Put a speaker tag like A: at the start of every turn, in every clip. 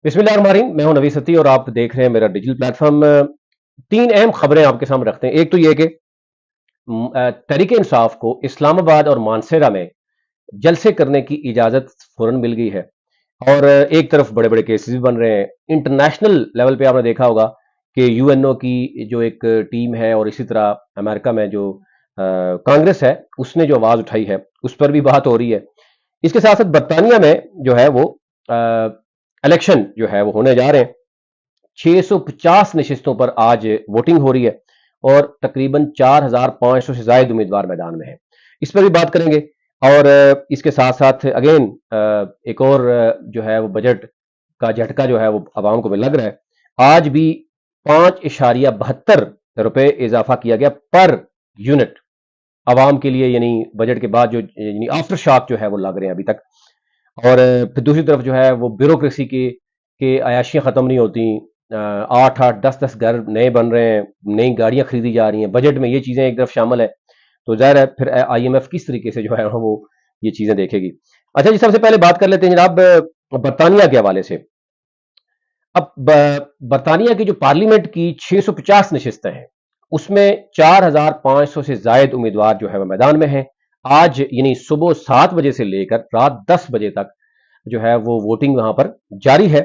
A: बिस्मिल्लाहिर्रहमानिर्रहीम। मैं हूं नवी सती और आप देख रहे हैं मेरा डिजिटल प्लेटफॉर्म। तीन अहम खबरें आपके सामने रखते हैं। एक तो ये कि तहरीक इंसाफ को इस्लामाबाद और मानसेरा में जलसे करने की इजाजत फौरन मिल गई है और एक तरफ बड़े बड़े केसेस भी बन रहे हैं। इंटरनेशनल लेवल पे आपने देखा होगा कि यूएनओ की जो एक टीम है और इसी तरह अमेरिका में जो कांग्रेस है उसने जो आवाज उठाई है उस पर भी बात हो रही है। इसके साथ साथ बरतानिया में जो है वो इलेक्शन जो है वो होने जा रहे हैं। 650 नशिस्तों पर आज वोटिंग हो रही है और तकरीबन 4500 से ज्यादा उम्मीदवार मैदान में हैं। इस पर भी बात करेंगे और इसके साथ साथ अगेन एक और जो है वो बजट का झटका जो है वो आवाम को लग रहा है। आज भी 5.72 रुपए इजाफा किया गया पर यूनिट आवाम के लिए, यानी बजट के बाद जो यानी आफ्टर शॉक जो है वो लग रहे हैं अभी तक। और फिर दूसरी तरफ जो है वो ब्यूरोक्रेसी के अयाशियां खत्म नहीं होती। 8-8 10-10 घर नए बन रहे हैं, नई गाड़ियां खरीदी जा रही हैं, बजट में ये चीजें एक तरफ शामिल है। तो जाहिर है फिर आईएमएफ किस तरीके से जो है वो ये चीजें देखेगी। अच्छा जी, सबसे पहले बात कर लेते हैं जनाब बरतानिया के हवाले से। अब बरतानिया की जो पार्लियामेंट की 650 नशिस्तें हैं उसमें 4500 से जायद उम्मीदवार जो है वह मैदान में हैं। आज यानी सुबह 7 बजे से लेकर रात 10 बजे तक जो है वो वोटिंग वहां पर जारी है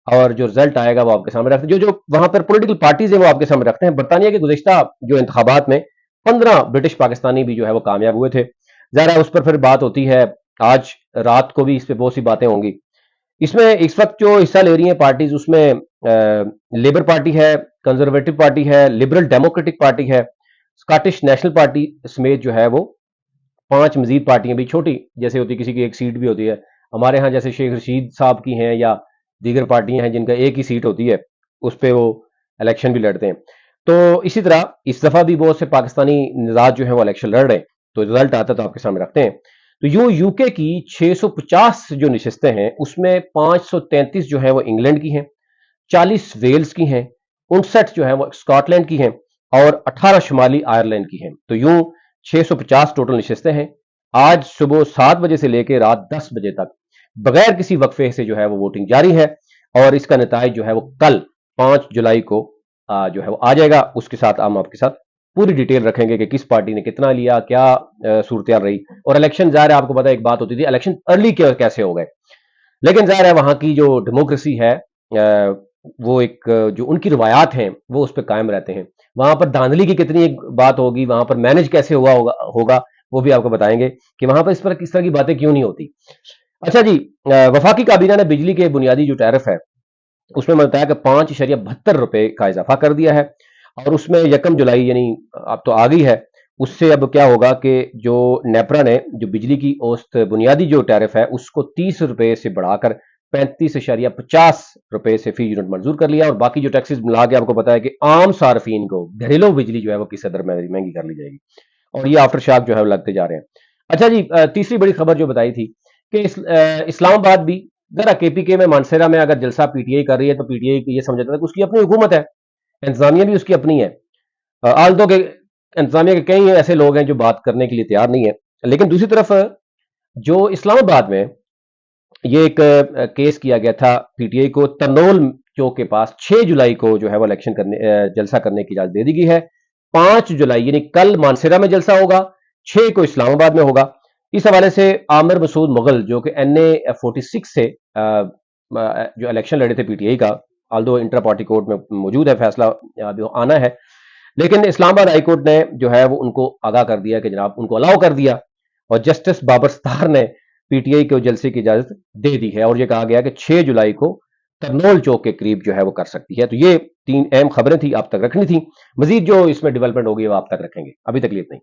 A: और जो रिजल्ट आएगा वो आपके सामने रखते हैं। जो जो वहां पर पॉलिटिकल पार्टीज है वो आपके सामने रखते हैं। बरतानिया के गुज़िश्ता जो इंतखाबात में 15 ब्रिटिश पाकिस्तानी भी जो है वो कामयाब हुए थे। ज़ाहिर है उस पर फिर बात होती है। आज रात को भी इस पर बहुत सी बातें होंगी। इसमें इस वक्त जो हिस्सा ले रही हैं पार्टीज उसमें लेबर पार्टी है, कंजर्वेटिव पार्टी है, लिबरल डेमोक्रेटिक पार्टी है, स्कॉटिश नेशनल पार्टी समेत जो है वो 5 मजीद पार्टियां भी छोटी जैसे होती, किसी की एक सीट भी होती है। हमारे यहाँ जैसे शेख रशीद साहब की हैं या दीगर पार्टियां हैं जिनका एक ही सीट होती है, उस पर वो इलेक्शन भी लड़ते हैं। तो इसी तरह इस दफा भी बहुत से पाकिस्तानी निजात जो है वो इलेक्शन लड़ रहे हैं। तो रिजल्ट आता तो आपके सामने रखते हैं। तो यूं यूके की 650 जो नशिस्तें हैं उसमें 533 जो है वो इंग्लैंड की हैं, 40 वेल्स की हैं, 59 जो है वो स्कॉटलैंड की हैं और 18 शुमाली आयरलैंड की हैं। तो यूं 650 टोटल नशिस्तें हैं। आज सुबह 7 बजे से लेकर रात 10 बजे तक बगैर किसी वक्फे से जो है वो वोटिंग जारी है और इसका नतीजा जो है वो कल 5 जुलाई को जो है वो आ जाएगा। उसके साथ हम आपके साथ पूरी डिटेल रखेंगे कि किस पार्टी ने कितना लिया, क्या सूरत रही। और इलेक्शन ज़ाहिर है आपको पता है एक बात होती थी इलेक्शन अर्ली कैसे हो गए, लेकिन ज़ाहिर है वहां की जो डेमोक्रेसी है वो एक जो उनकी रवायात हैं वो उस पर कायम रहते हैं। वहां पर धांधली की कितनी एक बात होगी, वहां पर मैनेज कैसे होगा वो भी आपको बताएंगे कि वहां पर इस तरह की बातें क्यों नहीं होती। अच्छा जी, वफाकी काबीना ने बिजली के बुनियादी जो टैरिफ है उसमें बताया कि 5.72 रुपए का इजाफा कर दिया है और उसमें 1 जुलाई यानी अब तो आ गई है। उससे अब क्या होगा कि जो नेपरा ने जो बिजली की औसत बुनियादी जो टैरिफ है उसको 30 रुपए से बढ़ाकर 35.50 रुपए से फी यूनिट मंजूर कर लिया और बाकी जो टैक्सेस मिला के आपको पता है कि आम सार्फिन को घरेलू बिजली जो है वो किस कदर महंगी कर ली जाएगी और ये आफ्टर शॉक जो है वो लगते जा रहे हैं। अच्छा जी, तीसरी बड़ी खबर जो बताई थी कि इस्लामाबाद भी जरा केपीके में मानसेरा में अगर जलसा पीटीआई कर रही है तो पीटीआई ये समझता है कि उसकी अपनी हुकूमत है, इंतजामिया भी उसकी अपनी है। आल्दो के इंतजामिया के कई ऐसे लोग हैं जो बात करने के लिए तैयार नहीं है। लेकिन दूसरी तरफ जो इस्लामाबाद में ये एक केस किया गया था पीटीआई को, तनोल चौक के पास 6 जुलाई को जो है वो इलेक्शन करने जलसा करने की इजाजत दे दी गई है। 5 जुलाई यानी कल मानसेरा में जलसा होगा, 6 को इस्लामाबाद में होगा। इस हवाले से आमिर मसूद मुगल जो कि NA 46 से जो इलेक्शन लड़े थे पीटीआई का, आल्दो इंटर पार्टी कोर्ट में मौजूद है, फैसला अभी आना है, लेकिन इस्लामाबाद हाई कोर्ट ने जो है वो उनको आगाह कर दिया कि जनाब उनको अलाउ कर दिया और जस्टिस बाबर सत्तार ने पीटीआई को जलसे की इजाजत दे दी है और ये कहा गया कि 6 जुलाई को तरनोल चौक के करीब जो है वो कर सकती है। तो ये तीन अहम खबरें थी, आप तक रखनी थी। मजीद जो इसमें डेवलपमेंट होगी वो आप तक रखेंगे। अभी तक लिए इतना ही।